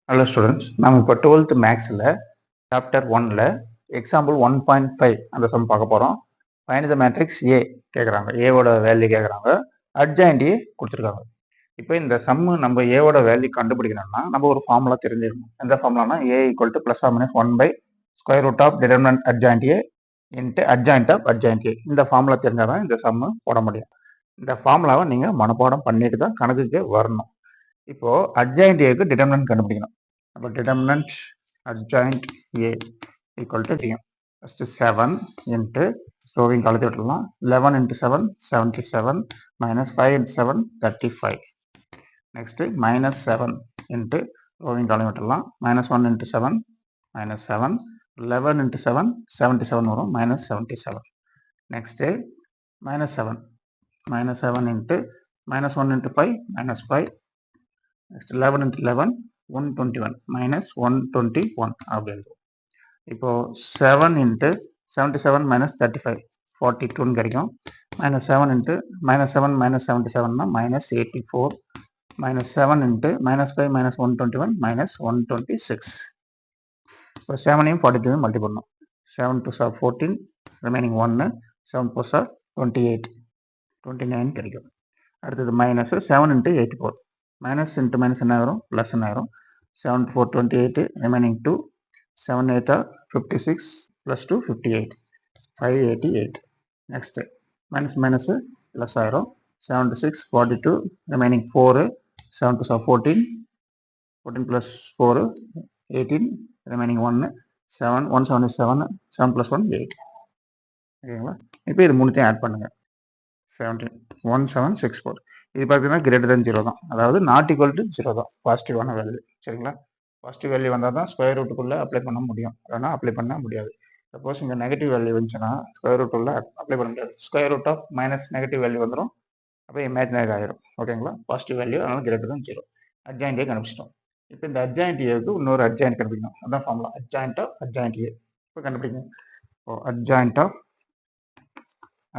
Hello students, நம்ம இப்போ 12th மேக்ஸில் சாப்டர் 1ல் எக்ஸாம்பிள் 1.5 அந்த சம் பார்க்க போகிறோம். ஃபைண்ட் த மேட்ரிக்ஸ் ஏ கேட்குறாங்க, ஏவோட வேல்யூ கேட்குறாங்க, அட்ஜாயிண்ட் ஏ கொடுத்துருக்காங்க. இப்போ இந்த சம்மு நம்ம ஏவோட வேல்யூ கண்டுபிடிக்கணும்னா நம்ம ஒரு ஃபார்முலா தெரிஞ்சிருக்கணும். எந்த ஃபார்முலானா A equal to plus or minus 1 by square root of determinant adjoint A into adjoint of adjoint A. இந்த ஃபார்முலா தெரிஞ்சால் தான் இந்த சம்மு போட முடியும். இந்த ஃபார்முலாவை நீங்கள் மனப்பாடம் பண்ணிட்டு தான் கணக்குக்கு வரணும். இப்போ அட்ஜாயிண்ட் ஏக்கு டிடர்மினன்ட் கண்டுபிடிக்கணும். அப்போ determinant adjoint A equal to டிஎம். ஃபர்ஸ்ட் 7 இன்ட்டு ரோவிங் கலத்தி விட்டுலாம். 11 into 7 77 minus 5 into 7 35. Next minus 7 into ரோவிங் கலத்தி விட்டுலாம். மைனஸ் 1 இன்ட்டு 7 மைனஸ் 7 11 இன்ட்டு 7 77 வரும், minus 77. Next minus 7 into minus 1 into 5 minus 5. Next 11 into 11 121 minus 121 அப்படி இருக்கும். இப்போ 7 into 77 minus 35 42 கிடைக்கும். minus 7 into minus 7 minus 77 minus 84 minus 7 into minus 5 minus 121 minus 126. இப்போ 7ஐயும் 42 multi பண்ணணும். 7 2 are 14 remaining 1 7 4 are 28 29 கிடைக்கும். அடுத்தது minus 7 into 84 minus into minus என்ன வரும், ப்ளஸ் என்ன வரும். 7 4 28 remaining 2 7 8 56 plus 2 58 588. Next minus minus plus ஆயிரும். 7 6 42 ரிமைனிங் 4 7 2 14 14 ப்ளஸ் 4 18 ரிமைனிங் 1 7 177 7 ப்ளஸ் 1 8. ஓகேங்களா? இப்போ இது மூணுத்தையும் ஆட் பண்ணுங்க. 1764 இது பார்த்தீங்கன்னா கிரேட்டர் தென் 0 தான், அதாவது நாட் ஈக்குவல் டு 0 தான், பாசிட்டிவான வேல்யூ. சரிங்களா? பாசிட்டிவ் வேல்யூ வந்தால் தான் ஸ்கொயர் ரூட்டுக்குள்ளே அப்ளை பண்ண முடியும், இல்லைனா அப்ளை பண்ண முடியாது. சப்போஸ் இங்கே நெகட்டிவ் வேல்யூ வந்துச்சுன்னா ஸ்கொயர் ரூட்டுக்குள்ளே அப்ளை பண்ண முடியாது. Square root of minus negative value வந்துடும், அப்போ இமேஜினரி ஆயிரும். ஓகேங்களா? பாசிட்டிவ் வேல்யூ, அதனால கிரேட்டர் தென் 0. அட்ஜாயிண்ட் ஏ கண்டுபிடிச்சிட்டோம். இப்போ இந்த அட்ஜாயிண்ட் ஏக்கு இன்னொரு அட்ஜாயிண்ட் கண்டுபிடிக்கணும். அதான் formula, adjoint of adjoint A. இப்போ கண்டுபிடிக்கணும். இப்போ adjoint of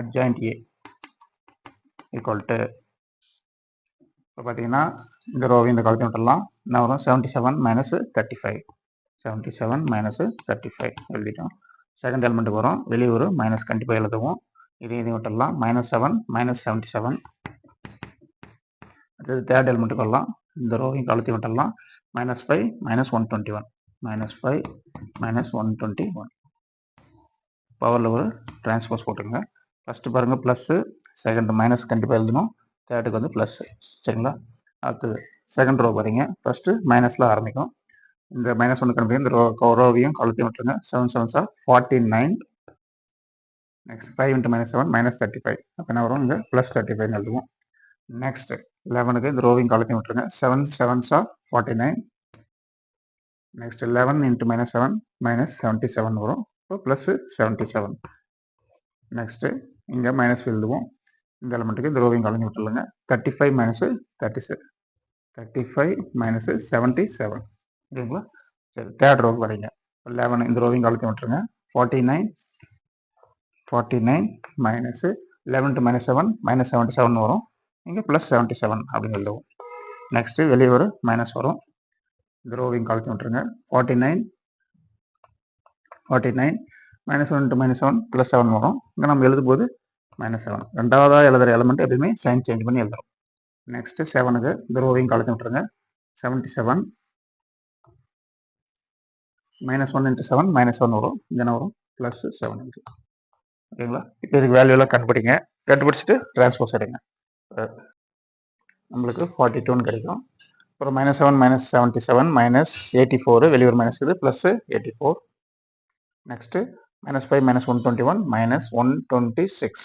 adjoint A equal to, இப்போ பார்த்தீங்கன்னா இந்த ரோவை இந்த காலத்தையும் விட்டுடலாம். என்ன வரும், 77 மைனஸ் 35 77 மைனஸ் 35 எழுதிட்டோம். செகண்ட் எலிமெண்ட்டுக்கு வரும், வெளியே ஒரு மைனஸ் கண்டிப்பாக எழுதுவோம். இதையும் விட்டுடலாம். Minus 7 minus 77. அடுத்தது தேர்ட் எலிமெண்ட்டுக்கு வரலாம். இந்த ரோவையும் காலத்தையும் விட்டுடலாம். Minus 5 minus 121 minus 5 minus 121. பவரில் ஒரு டிரான்ஸ்போஸ் போட்டுருங்க. ஃபஸ்ட்டு பாருங்கள் ப்ளஸ்ஸு, செகண்ட் மைனஸ் கண்டிப்பாக எழுதணும், தேர்டுக்கு வந்து ப்ளஸ். சரிங்களா? அடுத்தது செகண்ட் ரோ வரீங்க. ஃபர்ஸ்ட் மைனஸ்ல ஆரம்பிக்கும். இந்த மைனஸ் ஒன்று கண்டுபிடிக்கும். இந்த ரோவையும் காலத்தையும் விட்டுருங்க. 7 7 sir 49. Next 5 into minus 7 minus 35. அப்போ என்ன வரும், இங்கே ப்ளஸ் 35 எழுதுவோம். நெக்ஸ்ட் 11க்கு இந்த ரோவையும் காலத்தையும் விட்டுருங்க. 7 7 sir 49. Next 11 into minus 7 minus 77 வரும், இப்போ ப்ளஸ் 77. நெக்ஸ்ட் இங்கே மைனஸ் எழுதுவோம். இந்த எலிமெண்ட்டுக்கு இந்த ரோவையும் காலத்தையும் விட்டுருங்க. 35 மைனஸ் 36 35 மைனஸ் 77. ஓகேங்களா? சரி, தேர்ட் ரோக்கு வரீங்க. 11 இந்த ரோவையும் காலத்தையும் விட்டுருங்க. 49 மைனஸ் 11 டு மைனஸ் 7 மைனஸ் 77 வரும், இங்கே ப்ளஸ் 77 அப்படின்னு எழுதுவோம். நெக்ஸ்ட் வெளியே ஒரு மைனஸ் வரும். இந்த ரோவையும் காலத்தையும் விட்டுருங்க. 49 மைனஸ் 1 டு மைனஸ் 7 ப்ளஸ் 7 வரும், இங்கே நம்ம எழுதும் போது மைனஸ் 7. ரெண்டாவதாக எழுதுகிற எலிமெண்ட் எப்பயுமே சைன் சேஞ்ச் பண்ணி எழுதுறோம். நெக்ஸ்ட் 7க்கு இந்த ரோவையும் காலத்தையும் விட்டுருங்க. 77 மைனஸ் 1 இன்ட்டு 7 மைனஸ் 1 வரும், இங்கே என்ன வரும், ப்ளஸ் 7. ஓகேங்களா? இப்போ இதுக்கு வேல்யூலாம் கண்டுபிடிங்க. கண்டுபிடிச்சிட்டு டிரான்ஸ்போஸ் எடுங்க. நம்மளுக்கு 42 கிடைக்கும். அப்புறம் மைனஸ் 7 மைனஸ் 77 மைனஸ் 84, வெளியூர் மைனஸ் இது plus 84. Next minus 5 minus 121 minus 126.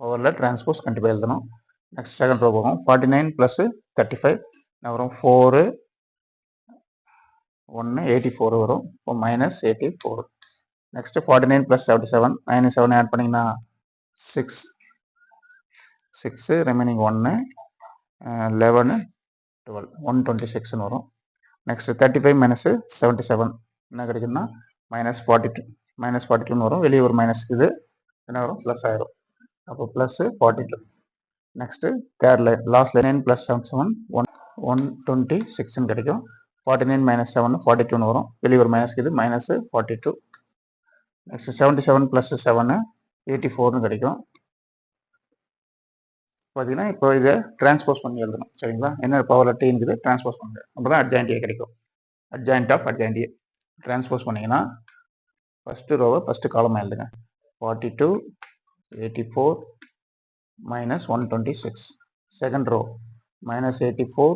ஓவரில் டிரான்ஸ்போஸ் கண்டிப்பாக எழுதணும். நெக்ஸ்ட் செகண்ட் ரோ போகும். 49 ப்ளஸ் 35 என்ன வரும், 4 1 84 வரும், இப்போ மைனஸ் 84. நெக்ஸ்ட் 49 ப்ளஸ் 77 97 ஆட் பண்ணிங்கன்னா 6 6 ரிமைனிங் 1 11 12 126 வரும். நெக்ஸ்ட் 35 மைனஸ் 77 என்ன கிடைக்குன்னா மைனஸ் 42 வரும், வெளியே ஒரு மைனஸ் இது என்ன வரும், ப்ளஸ் ஆயிரும், அப்போ plus 42. Next third line last line 9 plus 77 126 கிடைக்கும். 49 மைனஸ் 7 42 வரும். வெளியே ஒரு மைனஸ் இது மைனஸ் 42. நெக்ஸ்ட் 77 ப்ளஸ் 7 84 கிடைக்கும். பார்த்தீங்கன்னா இப்போ இதை டிரான்ஸ்போஸ் பண்ணி எழுதணும். சரிங்களா? என்ன பவர் டி இருக்குது டிரான்ஸ்போஸ் பண்ணுங்க. அப்போ தான் அட்ஜாயின்ட் ஏ கிடைக்கும். Adjoint of adjoint A transpose பண்ணிங்கன்னா ஃபஸ்ட்டு ரோவை ஃபஸ்ட்டு காலம் எழுதுங்க. 42 84 minus 126. Second row minus 84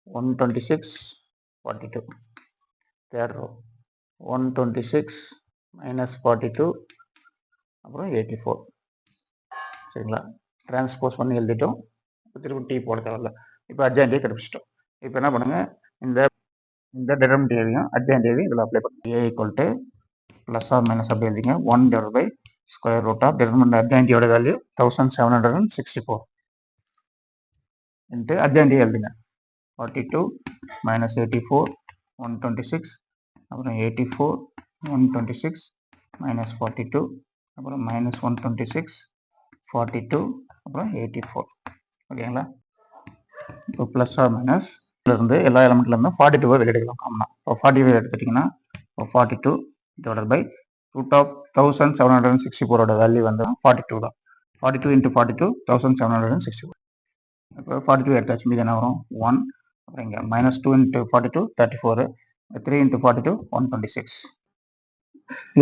126 42. Third row 126 minus 42 அப்புறம் 84. சரிங்களா? டிரான்ஸ்போஸ் பண்ணி எழுதிட்டோம். திரும்ப டி போட தேவையில்ல. இப்போ அட்ஜாயின்ட் ஏ கண்டுபிடிச்சிட்டோம். இப்போ என்ன பண்ணுங்க, இந்த டெரிவேட்டிவையும் அட்ஜாயின்ட் ஏவையும் இதில் அப்ளை பண்ணுங்க. A equal to plus or minus அப்படி எழுதிங்க. 1 divided by square root of derivative adjoint ஏவோட வேல்யூ 1764 இன்ட்டு அட்ஜாயின்ட் ஏ எழுதுங்க. 42 மைனஸ் 84 126 அப்புறம் 84 126 மைனஸ் 42 அப்புறம் மைனஸ் 126 42 அப்புறம் 84. ஓகேங்களா? இப்போ ப்ளஸ் ஆர் மைனஸ் இருந்து எல்லா எலமெண்ட்லேருந்து 42 வெளியெடுக்கலாம் காமனாக. இப்போ 42 எடுத்துட்டிங்கன்னா இப்போ 42 divided by root of 1764 value வந்து 42 தான். 42 இன்ட்டு 42 1764. இப்போ 42 எடுத்தாச்சு. மீது என்ன வரும் 1 அப்புறம் இங்கே மைனஸ் 2 இன்ட்டு 42 34 3 இன்ட்டு 42 126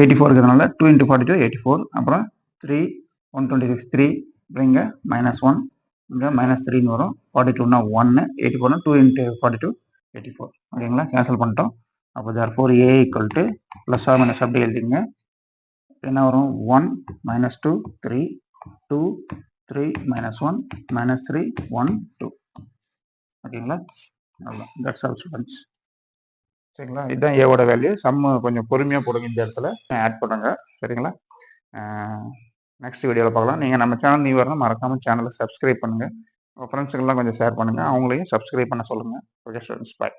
84 இருக்கிறதுனால 2 இன்ட்டு 42 84 அப்புறம் 3 126 3 அப்புறம் இங்கே மைனஸ் 1 இங்கே மைனஸ் 3ன்னு வரும். 42னா 1 84னா 2 இன்ட்டு 42 84. ஓகேங்களா? கேன்சல் பண்ணிட்டோம். அப்போ therefore A equal to plus or minus அப்படி எழுதிங்க. என்ன வரும் 1 மைனஸ் 2 3 2 3 மைனஸ் 1 மைனஸ் 3 1 2. ஓகேங்களா? அவ்வளோதான். That's all students. சரிங்களா? இதுதான் ஏவோட வேல்யூ. சம்மு கொஞ்சம் பொறுமையாக போடுங்க. இந்த இடத்துல ஆட் பண்ணுங்க. சரிங்களா? நெக்ஸ்ட் வீடியோவில் பார்க்கலாம். நீங்கள் நம்ம சேனல் நியூ வரணும் மறக்காமல் சேனலை சப்ஸ்கிரைப் பண்ணுங்கள். உங்கள் ஃப்ரெண்ட்ஸுக்கெல்லாம் கொஞ்சம் ஷேர் பண்ணுங்கள். அவங்களையும் சப்ஸ்கிரைப் பண்ண சொல்லுங்கள். ஓகே ஸ்டூடெண்ட்ஸ், பாய்.